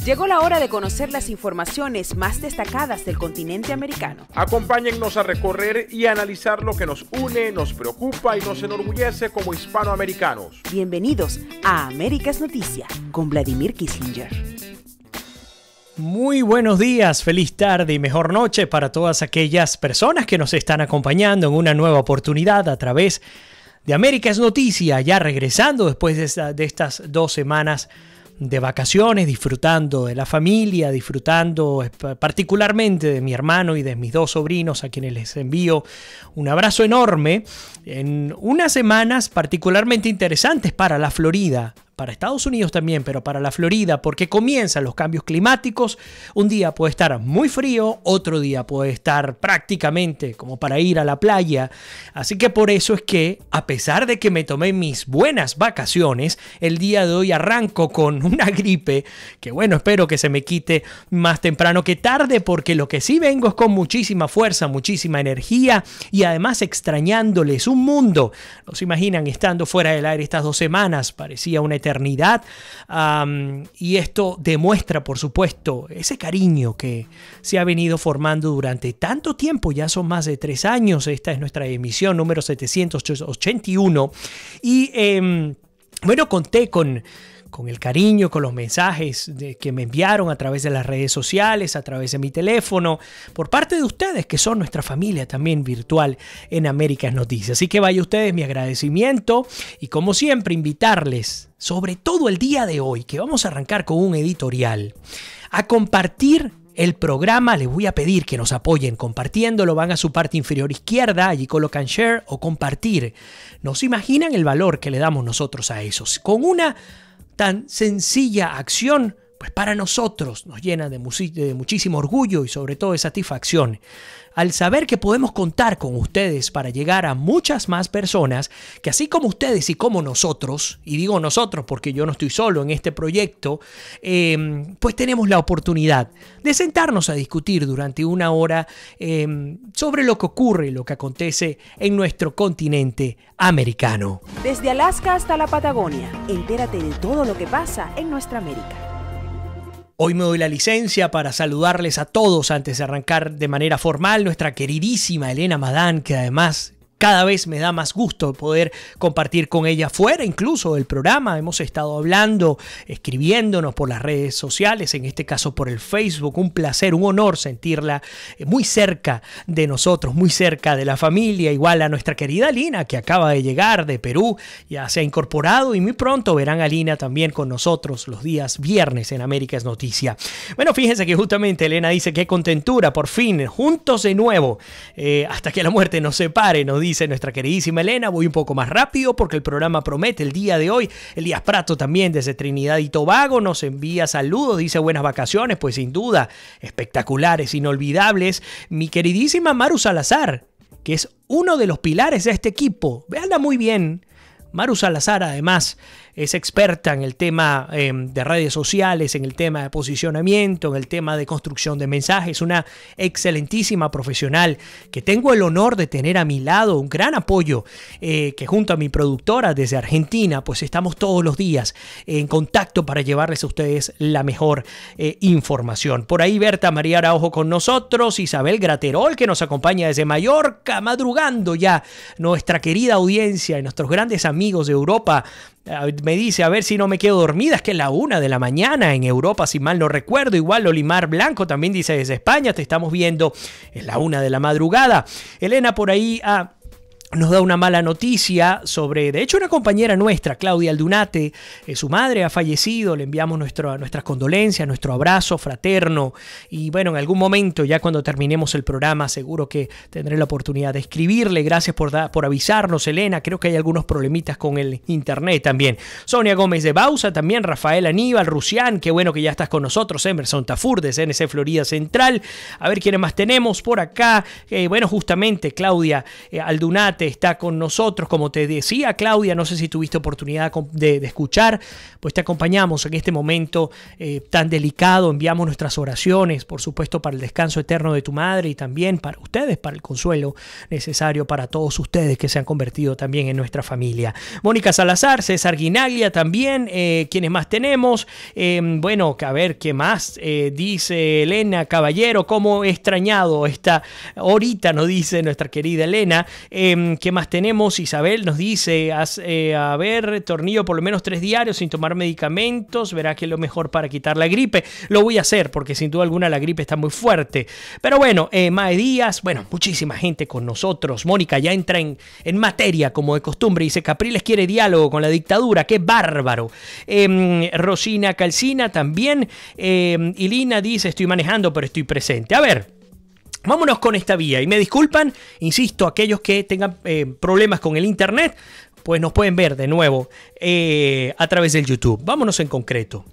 Llegó la hora de conocer las informaciones más destacadas del continente americano. Acompáñennos a recorrer y analizar lo que nos une, nos preocupa y nos enorgullece como hispanoamericanos. Bienvenidos a Américas Noticias con Vladimir Kissinger. Muy buenos días, feliz tarde y mejor noche para todas aquellas personas que nos están acompañando en una nueva oportunidad a través de Américas Noticias, ya regresando después de estas 2 semanas de vacaciones, disfrutando de la familia, disfrutando particularmente de mi hermano y de mis 2 sobrinos, a quienes les envío un abrazo enorme en unas semanas particularmente interesantes para la Florida, para Estados Unidos también, pero para la Florida, porque comienzan los cambios climáticos. Un día puede estar muy frío, otro día puede estar prácticamente como para ir a la playa. Así que por eso es que, a pesar de que me tomé mis buenas vacaciones, el día de hoy arranco con una gripe que, bueno, espero que se me quite más temprano que tarde, porque lo que sí vengo es con muchísima fuerza, muchísima energía y además extrañándoles un mundo. ¿No se imaginan estando fuera del aire estas 2 semanas? Parecía una eternidad. Y esto demuestra, por supuesto, ese cariño que se ha venido formando durante tanto tiempo. Ya son más de 3 años. Esta es nuestra emisión número 781 y bueno, conté con el cariño, con los mensajes que me enviaron a través de las redes sociales, a través de mi teléfono, por parte de ustedes, que son nuestra familia también virtual en Américas Noticias. Así que vaya ustedes mi agradecimiento y, como siempre, invitarles, sobre todo el día de hoy, que vamos a arrancar con un editorial, a compartir el programa. Les voy a pedir que nos apoyen compartiéndolo. Van a su parte inferior izquierda, allí colocan share o compartir. ¿No se imaginan el valor que le damos nosotros a eso? Con una tan sencilla acción, pues para nosotros nos llena de muchísimo orgullo y sobre todo de satisfacción al saber que podemos contar con ustedes para llegar a muchas más personas que, así como ustedes y como nosotros, y digo nosotros porque yo no estoy solo en este proyecto, pues tenemos la oportunidad de sentarnos a discutir durante 1 hora sobre lo que ocurre, lo que acontece en nuestro continente americano. Desde Alaska hasta la Patagonia, entérate de todo lo que pasa en nuestra América. Hoy me doy la licencia para saludarles a todos antes de arrancar de manera formal. Nuestra queridísima Elena Madán, que además cada vez me da más gusto poder compartir con ella fuera incluso del programa. Hemos estado hablando, escribiéndonos por las redes sociales, en este caso por el Facebook. Un placer, un honor sentirla muy cerca de nosotros, muy cerca de la familia. Igual a nuestra querida Lina, que acaba de llegar de Perú, ya se ha incorporado y muy pronto verán a Lina también con nosotros los días viernes en Américas Noticias. Bueno, fíjense que justamente Elena dice: qué contentura, por fin, juntos de nuevo, hasta que la muerte nos separe, nos dice nuestra queridísima Elena. Voy un poco más rápido porque el programa promete el día de hoy. Elías Prato también desde Trinidad y Tobago nos envía saludos, dice buenas vacaciones, pues sin duda espectaculares, inolvidables. Mi queridísima Maru Salazar, que es uno de los pilares de este equipo, véanla muy bien. Maru Salazar además es experta en el tema de redes sociales, en el tema de posicionamiento, en el tema de construcción de mensajes. Una excelentísima profesional que tengo el honor de tener a mi lado, un gran apoyo, que junto a mi productora desde Argentina, pues estamos todos los días en contacto para llevarles a ustedes la mejor información. Por ahí Berta María Araujo con nosotros, Isabel Graterol, que nos acompaña desde Mallorca, madrugando ya nuestra querida audiencia y nuestros grandes amigos de Europa. Me dice, a ver si no me quedo dormida, es que es la 1 de la mañana en Europa, si mal no recuerdo. Igual Olimar Blanco también dice desde España, te estamos viendo, es la 1 de la madrugada. Elena por ahí nos da una mala noticia sobre, de hecho, una compañera nuestra, Claudia Aldunate. Su madre ha fallecido, le enviamos nuestras condolencias, nuestro abrazo fraterno. Y bueno, en algún momento, ya cuando terminemos el programa, seguro que tendré la oportunidad de escribirle. Gracias por avisarnos, Elena. Creo que hay algunos problemitas con el internet también. Sonia Gómez de Bausa, también Rafael Aníbal, Rusián, qué bueno que ya estás con nosotros. Emerson Tafur de CNC Florida Central. A ver quiénes más tenemos por acá. Bueno, justamente Claudia Aldunate mate está con nosotros. Como te decía, Claudia, no sé si tuviste oportunidad de escuchar, pues te acompañamos en este momento tan delicado. Enviamos nuestras oraciones, por supuesto, para el descanso eterno de tu madre y también para ustedes, para el consuelo necesario para todos ustedes que se han convertido también en nuestra familia. Mónica Salazar, César Guinaglia también. ¿Quiénes más tenemos? Bueno, a ver, ¿qué más? Dice Elena Caballero, cómo he extrañado esta horita, nos dice nuestra querida Elena. ¿Qué más tenemos? Isabel nos dice, a ver, tornillo por lo menos 3 diarios sin tomar medicamentos, verá que es lo mejor para quitar la gripe. Lo voy a hacer porque sin duda alguna la gripe está muy fuerte. Pero bueno, Mae Díaz, bueno, muchísima gente con nosotros. Mónica ya entra en materia como de costumbre, dice, Capriles quiere diálogo con la dictadura, qué bárbaro. Rosina Calcina también. Ilina dice, estoy manejando pero estoy presente. A ver, vámonos con esta vía. Y me disculpan, insisto, aquellos que tengan problemas con el internet, pues nos pueden ver de nuevo a través del YouTube. Vámonos en concreto.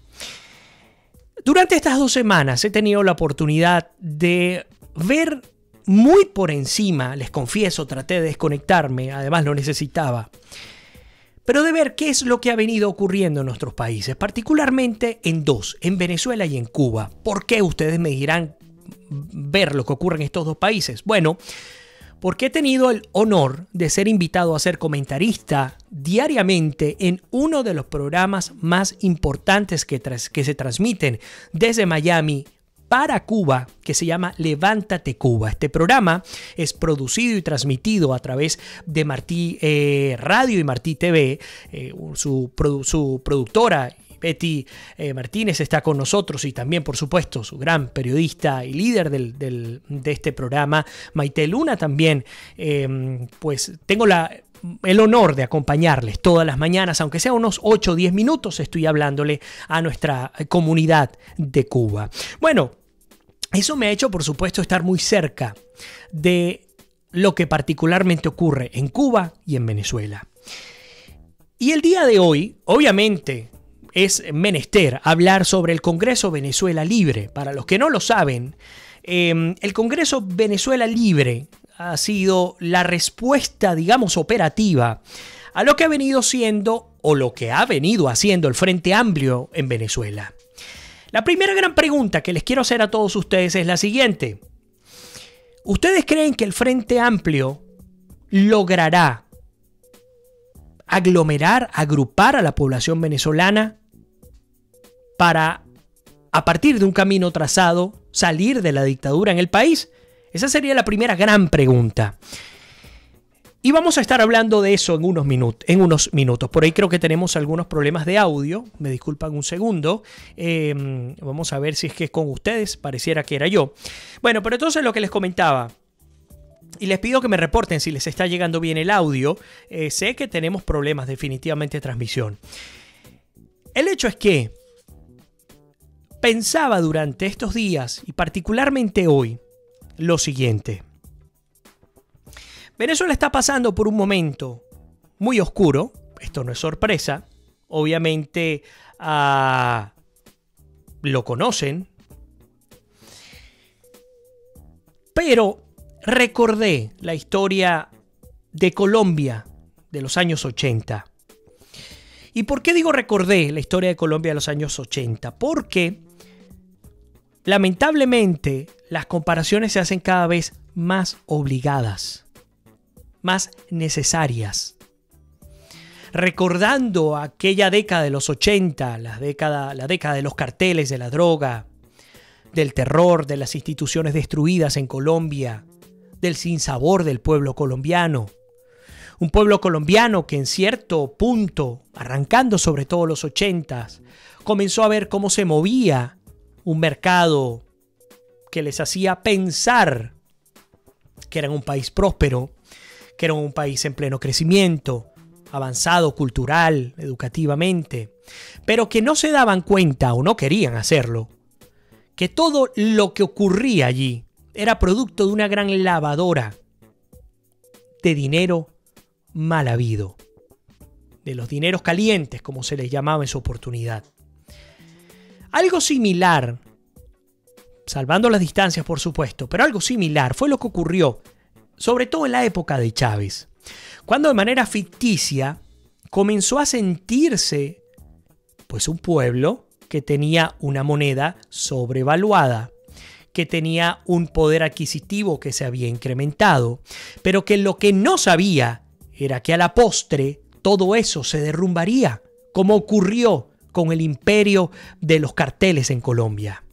Durante estas 2 semanas he tenido la oportunidad de ver muy por encima, les confieso, traté de desconectarme, además lo necesitaba, pero de ver qué es lo que ha venido ocurriendo en nuestros países, particularmente en 2, en Venezuela y en Cuba. ¿Por qué? Ustedes me dirán ver lo que ocurre en estos 2 países. Bueno, porque he tenido el honor de ser invitado a ser comentarista diariamente en uno de los programas más importantes que se transmiten desde Miami para Cuba, que se llama Levántate Cuba. Este programa es producido y transmitido a través de Martí Radio y Martí TV. Su productora Betty Martínez está con nosotros y también, por supuesto, su gran periodista y líder de este programa, Maite Luna, también. Pues tengo el honor de acompañarles todas las mañanas, aunque sea unos 8 o 10 minutos, estoy hablándole a nuestra comunidad de Cuba. Bueno, eso me ha hecho, por supuesto, estar muy cerca de lo que particularmente ocurre en Cuba y en Venezuela. Y el día de hoy, obviamente, es menester hablar sobre el Congreso Venezuela Libre. Para los que no lo saben, el Congreso Venezuela Libre ha sido la respuesta, digamos, operativa a lo que ha venido siendo o lo que ha venido haciendo el Frente Amplio en Venezuela. La primera gran pregunta que les quiero hacer a todos ustedes es la siguiente. ¿Ustedes creen que el Frente Amplio logrará aglomerar, agrupar a la población venezolana para, a partir de un camino trazado, salir de la dictadura en el país? Esa sería la primera gran pregunta. Y vamos a estar hablando de eso en unos minutos. Por ahí creo que tenemos algunos problemas de audio. Me disculpan un segundo. Vamos a ver si es que es con ustedes. Pareciera que era yo. Bueno, pero entonces lo que les comentaba. Y les pido que me reporten si les está llegando bien el audio. Sé que tenemos problemas definitivamente de transmisión. El hecho es que pensaba durante estos días y particularmente hoy lo siguiente. Venezuela está pasando por un momento muy oscuro. Esto no es sorpresa. Obviamente lo conocen. Pero recordé la historia de Colombia de los años 80. ¿Y por qué digo recordé la historia de Colombia de los años 80? Porque lamentablemente las comparaciones se hacen cada vez más obligadas, más necesarias. Recordando aquella década de los 80, la década de los carteles, de la droga, del terror, de las instituciones destruidas en Colombia, del sinsabor del pueblo colombiano. Un pueblo colombiano que en cierto punto, arrancando sobre todo los 80s, comenzó a ver cómo se movía un mercado que les hacía pensar que eran un país próspero, que era un país en pleno crecimiento, avanzado cultural, educativamente, pero que no se daban cuenta o no querían hacerlo, que todo lo que ocurría allí era producto de una gran lavadora de dinero mal habido, de los dineros calientes, como se les llamaba en su oportunidad. Algo similar, salvando las distancias por supuesto, pero algo similar fue lo que ocurrió sobre todo en la época de Chávez. cuando de manera ficticia comenzó a sentirse pues un pueblo que tenía una moneda sobrevaluada, que tenía un poder adquisitivo que se había incrementado, pero que lo que no sabía era que a la postre todo eso se derrumbaría, como ocurrió con el imperio de los carteles en Colombia.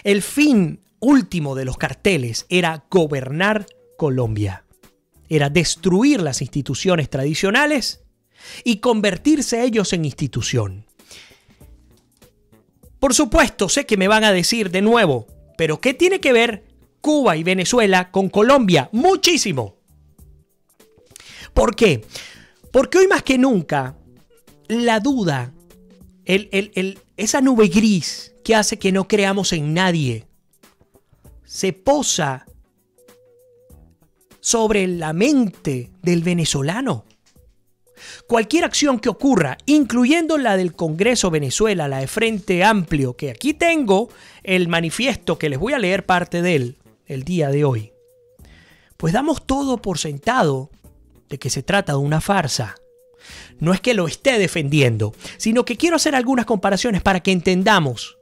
El fin último de los carteles era gobernar Colombia, era destruir las instituciones tradicionales y convertirse ellos en institución. Por supuesto, sé que me van a decir de nuevo, pero ¿qué tiene que ver Cuba y Venezuela con Colombia? Muchísimo. ¿Por qué? Porque hoy más que nunca, la duda, esa nube gris que hace que no creamos en nadie, se posa sobre la mente del venezolano. Cualquier acción que ocurra, incluyendo la del Congreso Venezuela, la de Frente Amplio, que aquí tengo el manifiesto que les voy a leer parte de él el día de hoy, pues damos todo por sentado de que se trata de una farsa. No es que lo esté defendiendo, sino que quiero hacer algunas comparaciones para que entendamos,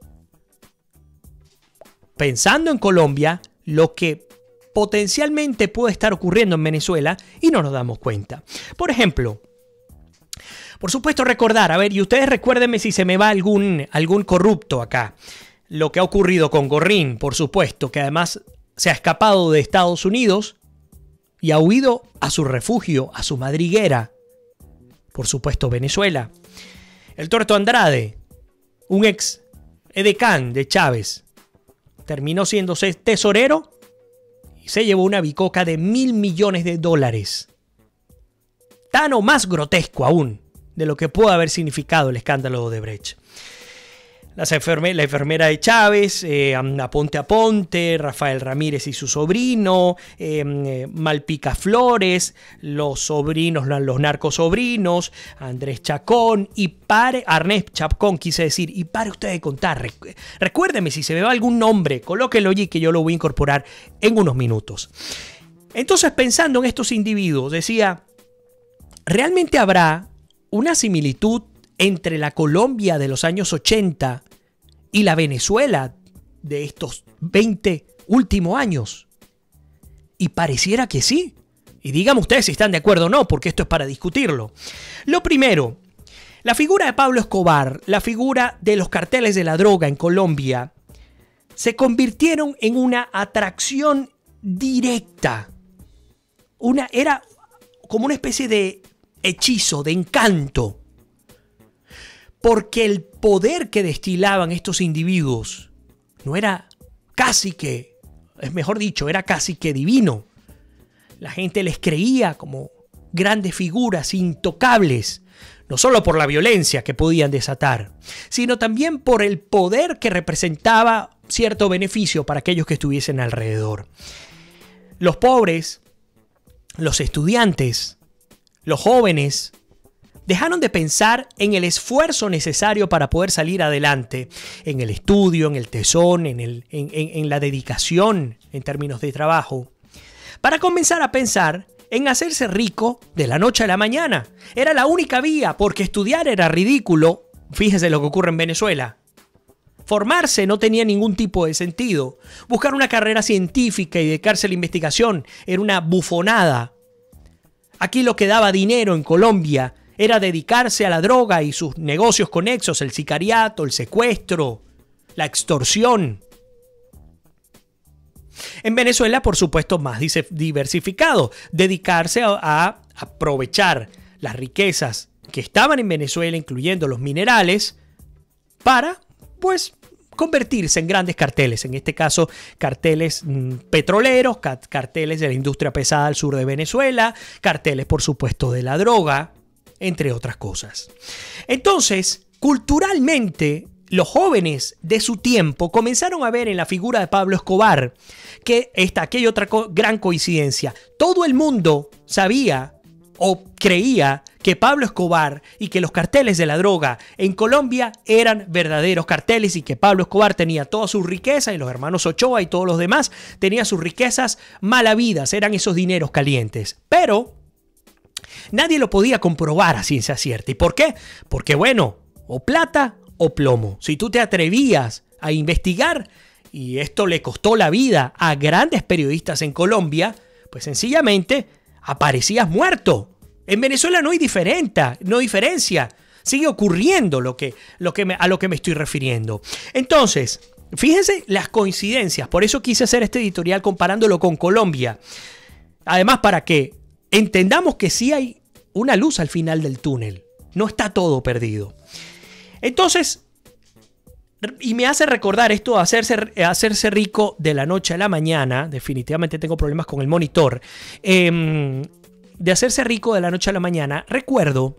pensando en Colombia, lo que potencialmente puede estar ocurriendo en Venezuela y no nos damos cuenta. Por ejemplo, por supuesto recordar, a ver, y ustedes recuérdenme si se me va algún corrupto acá, lo que ha ocurrido con Gorrín, por supuesto, que además se ha escapado de Estados Unidos y ha huido a su refugio, a su madriguera, por supuesto Venezuela. El Tuerto Andrade, un ex edecán de Chávez, terminó siendo tesorero y se llevó una bicoca de $1.000 millones. Tan o más grotesco aún de lo que pudo haber significado el escándalo de Odebrecht. La enfermera de Chávez, Aponte Aponte, Rafael Ramírez y su sobrino, Malpica Flores, los sobrinos, los narcosobrinos, Andrés Chacón y Arnés Chacón, quise decir, y pare usted de contar. Recuérdeme si se me va algún nombre, colóquelo allí que yo lo voy a incorporar en unos minutos. Entonces, pensando en estos individuos, decía, ¿realmente habrá una similitud entre la Colombia de los años 80 y la Venezuela de estos 20 últimos años? Y pareciera que sí. Y díganme ustedes si están de acuerdo o no, porque esto es para discutirlo. Lo primero, la figura de Pablo Escobar, la figura de los carteles de la droga en Colombia, se convirtieron en una atracción directa. Era como una especie de hechizo, de encanto. Porque el poder que destilaban estos individuos no era casi que, es mejor dicho, era casi que divino. La gente les creía como grandes figuras intocables, no solo por la violencia que podían desatar, sino también por el poder que representaba cierto beneficio para aquellos que estuviesen alrededor. Los pobres, los estudiantes, los jóvenes, dejaron de pensar en el esfuerzo necesario para poder salir adelante, en el estudio, en el tesón, en la dedicación en términos de trabajo, para comenzar a pensar en hacerse rico de la noche a la mañana. Era la única vía, porque estudiar era ridículo. Fíjense lo que ocurre en Venezuela. Formarse no tenía ningún tipo de sentido. Buscar una carrera científica y dedicarse a la investigación era una bufonada. Aquí lo que daba dinero en Colombia era dedicarse a la droga y sus negocios conexos, el sicariato, el secuestro, la extorsión. En Venezuela, por supuesto, más diversificado, dedicarse a aprovechar las riquezas que estaban en Venezuela, incluyendo los minerales, para, pues, convertirse en grandes carteles, en este caso carteles petroleros, carteles de la industria pesada al sur de Venezuela, carteles, por supuesto, de la droga, entre otras cosas. Entonces, culturalmente, los jóvenes de su tiempo comenzaron a ver en la figura de Pablo Escobar que aquella otra gran coincidencia. Todo el mundo sabía o creía que Pablo Escobar y que los carteles de la droga en Colombia eran verdaderos carteles y que Pablo Escobar tenía toda su riqueza y los hermanos Ochoa y todos los demás tenían sus riquezas mal habidas, eran esos dineros calientes. Pero nadie lo podía comprobar a ciencia cierta. ¿Y por qué? Porque bueno, o plata o plomo. Si tú te atrevías a investigar, y esto le costó la vida a grandes periodistas en Colombia, pues sencillamente aparecías muerto. En Venezuela no hay diferencia. Sigue ocurriendo a lo que me estoy refiriendo. Entonces, fíjense las coincidencias. Por eso quise hacer este editorial comparándolo con Colombia. Además, para que entendamos que sí hay una luz al final del túnel. No está todo perdido. Entonces, y me hace recordar esto, hacerse rico de la noche a la mañana. Definitivamente tengo problemas con el monitor. De hacerse rico de la noche a la mañana, recuerdo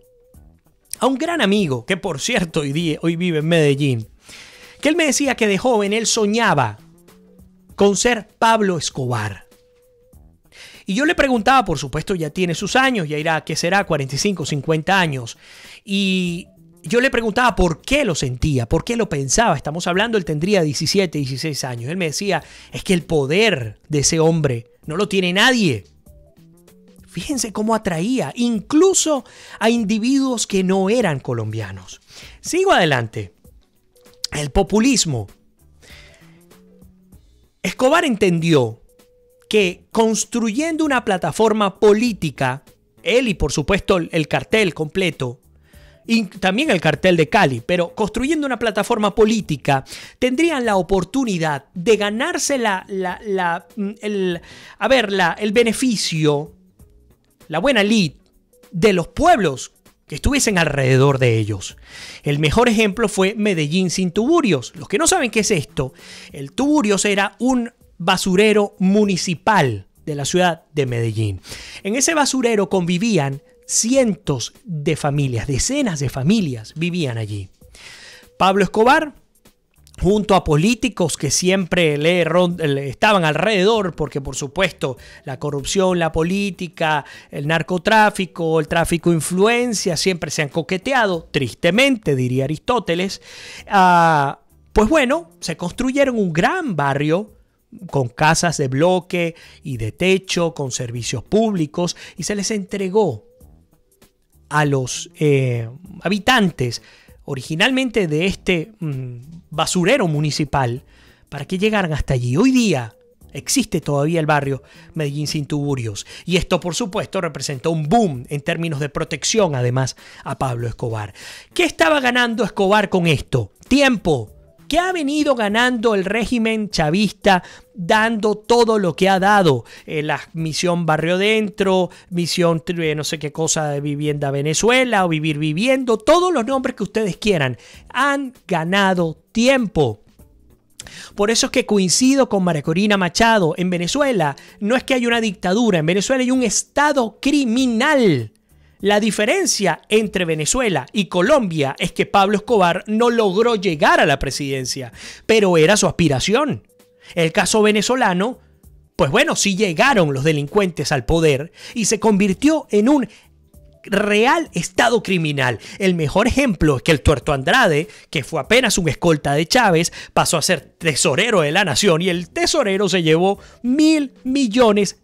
a un gran amigo, que por cierto hoy vive en Medellín, que él me decía que de joven él soñaba con ser Pablo Escobar. Y yo le preguntaba, por supuesto ya tiene sus años, ya irá, ¿qué será? 45, 50 años. Y yo le preguntaba por qué lo sentía, por qué lo pensaba. Estamos hablando, él tendría 17, 16 años. Él me decía, es que el poder de ese hombre no lo tiene nadie. Fíjense cómo atraía incluso a individuos que no eran colombianos. Sigo adelante. El populismo. Escobar entendió que construyendo una plataforma política, él y por supuesto el cartel completo, y también el cartel de Cali, pero construyendo una plataforma política, tendrían la oportunidad de ganarse el beneficio, la buena lid de los pueblos que estuviesen alrededor de ellos. El mejor ejemplo fue Medellín sin tuburios. Los que no saben qué es esto, el tuburios era un basurero municipal de la ciudad de Medellín. En ese basurero convivían cientos de familias, decenas de familias vivían allí. Pablo Escobar, junto a políticos que siempre le estaban alrededor, porque por supuesto la corrupción, la política, el narcotráfico, el tráfico de influencia siempre se han coqueteado, tristemente diría Aristóteles. Pues bueno, se construyeron un gran barrio con casas de bloque y de techo, con servicios públicos, y se les entregó a los habitantes originalmente de este basurero municipal para que llegaran hasta allí. Hoy día existe todavía el barrio Medellín sin tuburios, y esto por supuesto representó un boom en términos de protección además a Pablo Escobar. ¿Qué estaba ganando Escobar con esto? Tiempo. ¿Qué ha venido ganando el régimen chavista dando todo lo que ha dado? La misión Barrio Dentro, misión no sé qué cosa de Vivienda Venezuela o Vivir Viviendo, todos los nombres que ustedes quieran, han ganado tiempo. Por eso es que coincido con María Corina Machado. En Venezuela no es que haya una dictadura, en Venezuela hay un estado criminal. La diferencia entre Venezuela y Colombia es que Pablo Escobar no logró llegar a la presidencia, pero era su aspiración. El caso venezolano, pues bueno, sí llegaron los delincuentes al poder y se convirtió en un real estado criminal. El mejor ejemplo es que el Tuerto Andrade, que fue apenas un escolta de Chávez, pasó a ser tesorero de la nación y el tesorero se llevó $1.000 millones.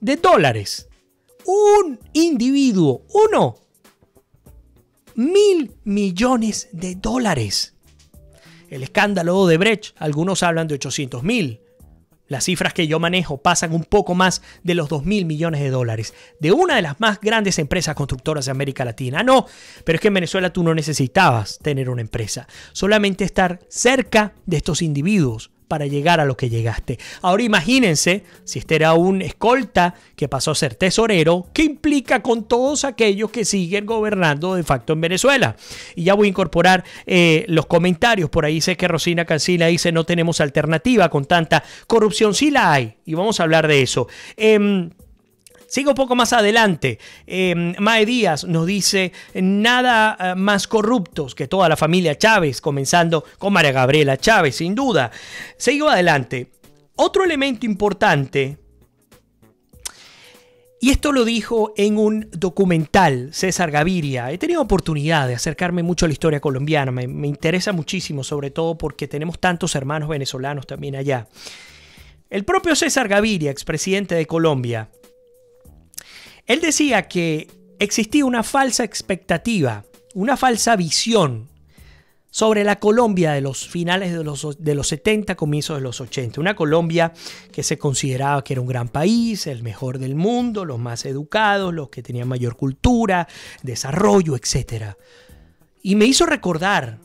Un individuo, uno. $1.000 millones. El escándalo de Odebrecht, algunos hablan de 800.000. Las cifras que yo manejo pasan un poco más de los $2.000 millones de una de las más grandes empresas constructoras de América Latina. No, pero es que en Venezuela tú no necesitabas tener una empresa, solamente estar cerca de estos individuos para llegar a lo que llegaste. Ahora imagínense si este era un escolta que pasó a ser tesorero, ¿qué implica con todos aquellos que siguen gobernando de facto en Venezuela? Y ya voy a incorporar los comentarios. Por ahí sé que Rosina Cancila dice no tenemos alternativa con tanta corrupción. Sí la hay y vamos a hablar de eso. Sigo un poco más adelante. Mae Díaz nos dice nada más corruptos que toda la familia Chávez, comenzando con María Gabriela Chávez, sin duda. Sigo adelante. Otro elemento importante Y esto lo dijo en un documental César Gaviria. He tenido oportunidad de acercarme mucho a la historia colombiana. Me interesa muchísimo, sobre todo porque tenemos tantos hermanos venezolanos también allá. El propio César Gaviria, expresidente de Colombia, él decía que existía una falsa expectativa, una falsa visión sobre la Colombia de los finales de los 70, comienzos de los 80. Una Colombia que se consideraba que era un gran país, el mejor del mundo, los más educados, los que tenían mayor cultura, desarrollo, etc. Y me hizo recordar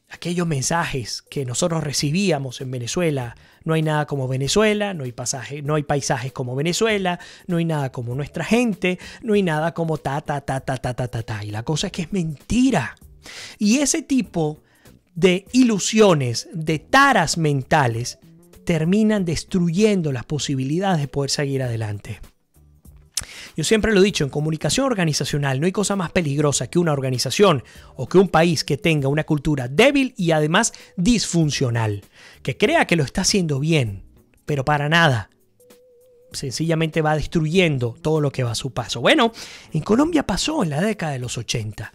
aquellos mensajes que nosotros recibíamos en Venezuela. No hay nada como Venezuela, no hay paisajes como Venezuela, no hay nada como nuestra gente, no hay nada como ta. Y la cosa es que es mentira. Y ese tipo de ilusiones, de taras mentales, terminan destruyendo las posibilidades de poder seguir adelante. Yo siempre lo he dicho, en comunicación organizacional no hay cosa más peligrosa que una organización o que un país que tenga una cultura débil y además disfuncional, que crea que lo está haciendo bien, pero para nada. Sencillamente va destruyendo todo lo que va a su paso. Bueno, en Colombia pasó en la década de los 80.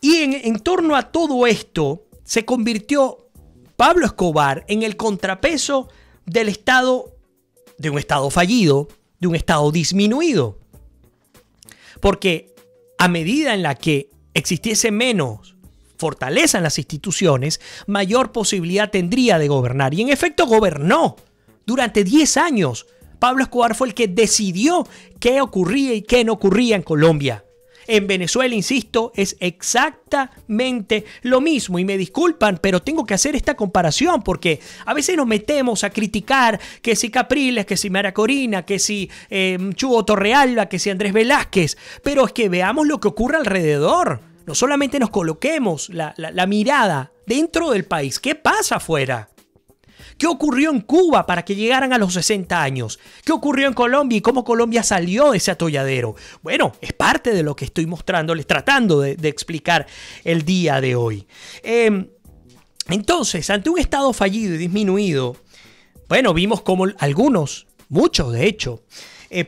Y en torno a todo esto se convirtió Pablo Escobar en el contrapeso del Estado, de un Estado fallido, de un Estado disminuido. Porque a medida en la que existiese menos fortaleza en las instituciones, mayor posibilidad tendría de gobernar. Y en efecto gobernó durante 10 años. Pablo Escobar fue el que decidió qué ocurría y qué no ocurría en Colombia. En Venezuela, insisto, es exactamente lo mismo. Y me disculpan, pero tengo que hacer esta comparación porque a veces nos metemos a criticar que si Capriles, que si Mara Corina, que si Chugo Torrealba, que si Andrés Velázquez. Pero es que veamos lo que ocurre alrededor. No solamente nos coloquemos la mirada dentro del país. ¿Qué pasa afuera? ¿Qué ocurrió en Cuba para que llegaran a los 60 años? ¿Qué ocurrió en Colombia y cómo Colombia salió de ese atolladero? Bueno, es parte de lo que estoy mostrándoles, tratando de explicar el día de hoy. Entonces, ante un Estado fallido y disminuido, bueno, vimos cómo algunos, muchos de hecho,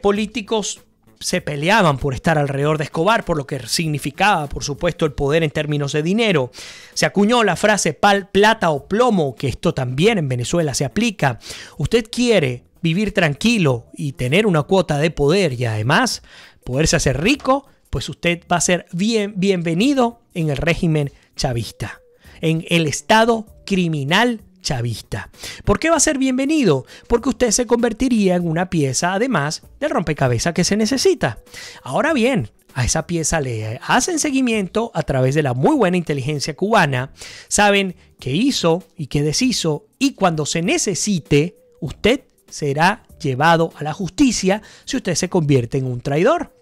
políticos se peleaban por estar alrededor de Escobar, por lo que significaba, por supuesto, el poder en términos de dinero. Se acuñó la frase plata o plomo, que esto también en Venezuela se aplica. Usted quiere vivir tranquilo y tener una cuota de poder y además poderse hacer rico, pues usted va a ser bienvenido en el régimen chavista, en el Estado criminal chavista. ¿Por qué va a ser bienvenido? Porque usted se convertiría en una pieza, además del rompecabezas que se necesita. Ahora bien, a esa pieza le hacen seguimiento a través de la muy buena inteligencia cubana. Saben qué hizo y qué deshizo, y cuando se necesite, usted será llevado a la justicia si usted se convierte en un traidor.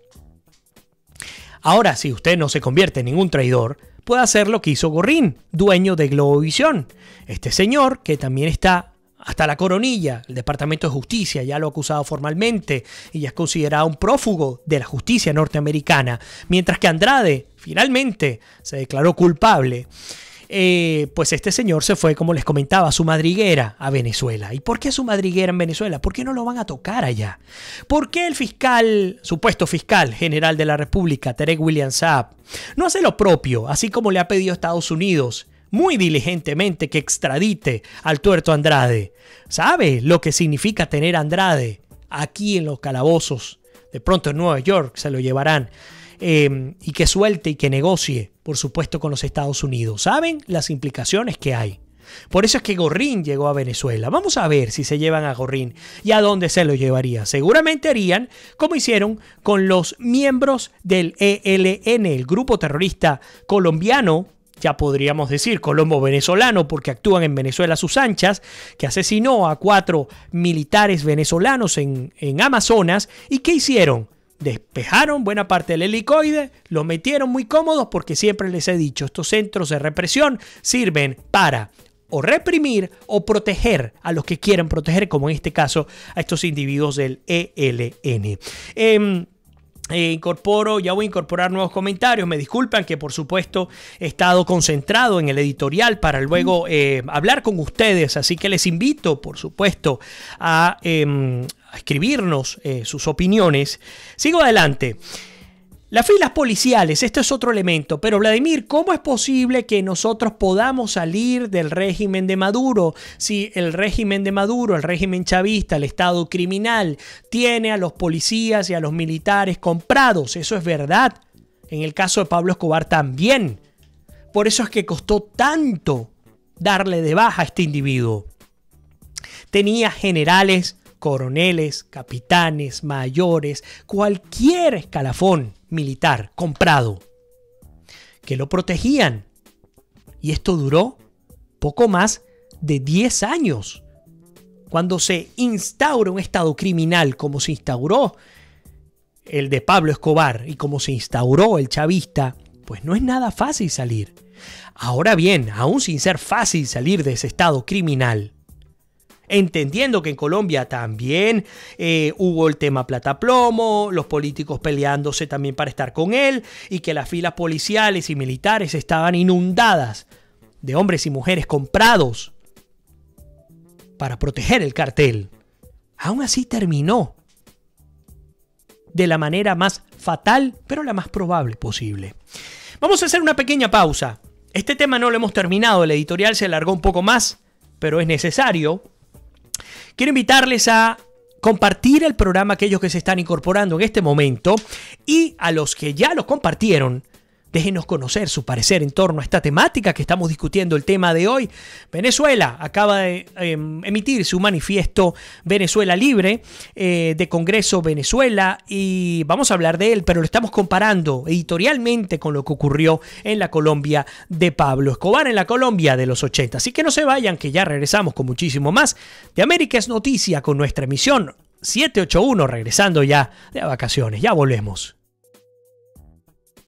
Ahora, si usted no se convierte en ningún traidor, puede hacer lo que hizo Gorrín, dueño de Globovisión. Este señor, que también está hasta la coronilla, el Departamento de Justicia ya lo ha acusado formalmente y ya es considerado un prófugo de la justicia norteamericana, mientras que Andrade finalmente se declaró culpable. Pues este señor se fue, como les comentaba, a su madriguera a Venezuela. ¿Y por qué su madriguera en Venezuela? ¿Por qué no lo van a tocar allá? ¿Por qué el supuesto fiscal general de la República, Tarek William Saab, no hace lo propio, así como le ha pedido a Estados Unidos muy diligentemente que extradite al tuerto Andrade? ¿Sabe lo que significa tener a Andrade aquí en los calabozos? De pronto en Nueva York se lo llevarán. Y que suelte y que negocie, por supuesto, con los Estados Unidos. ¿Saben las implicaciones que hay? Por eso es que Gorrín llegó a Venezuela. Vamos a ver si se llevan a Gorrín y a dónde se lo llevaría. Seguramente harían como hicieron con los miembros del ELN, el grupo terrorista colombiano, ya podríamos decir colombo-venezolano, porque actúan en Venezuela a sus anchas, que asesinó a 4 militares venezolanos en Amazonas. ¿Y qué hicieron? Despejaron buena parte del helicoide, lo metieron muy cómodos porque siempre les he dicho, estos centros de represión sirven para o reprimir o proteger a los que quieren proteger, como en este caso a estos individuos del ELN. Ya voy a incorporar nuevos comentarios. Me disculpan que por supuesto he estado concentrado en el editorial para luego hablar con ustedes, así que les invito por supuesto a escribirnos sus opiniones. Sigo adelante. Las filas policiales, este es otro elemento, pero Vladimir, ¿cómo es posible que nosotros podamos salir del régimen de Maduro si el régimen de Maduro, el régimen chavista, el Estado criminal, tiene a los policías y a los militares comprados? Eso es verdad. En el caso de Pablo Escobar también. Por eso es que costó tanto darle de baja a este individuo. Tenía generales, coroneles, capitanes, mayores, cualquier escalafón militar comprado que lo protegían. Y esto duró poco más de 10 años. Cuando se instaura un estado criminal como se instauró el de Pablo Escobar y como se instauró el chavista, pues no es nada fácil salir. Ahora bien, aún sin ser fácil salir de ese estado criminal, entendiendo que en Colombia también hubo el tema plata-plomo, los políticos peleándose también para estar con él y que las filas policiales y militares estaban inundadas de hombres y mujeres comprados para proteger el cartel. Aún así terminó de la manera más fatal, pero la más probable posible. Vamos a hacer una pequeña pausa. Este tema no lo hemos terminado, el editorial se alargó un poco más, pero es necesario. Quiero invitarles a compartir el programa a aquellos que se están incorporando en este momento y a los que ya lo compartieron, déjenos conocer su parecer en torno a esta temática que estamos discutiendo el tema de hoy. Venezuela acaba de emitir su manifiesto Venezuela Libre de Congreso Venezuela y vamos a hablar de él, pero lo estamos comparando editorialmente con lo que ocurrió en la Colombia de Pablo Escobar, en la Colombia de los 80. Así que no se vayan, que ya regresamos con muchísimo más de América es Noticia con nuestra emisión 781, regresando ya de vacaciones. Ya volvemos.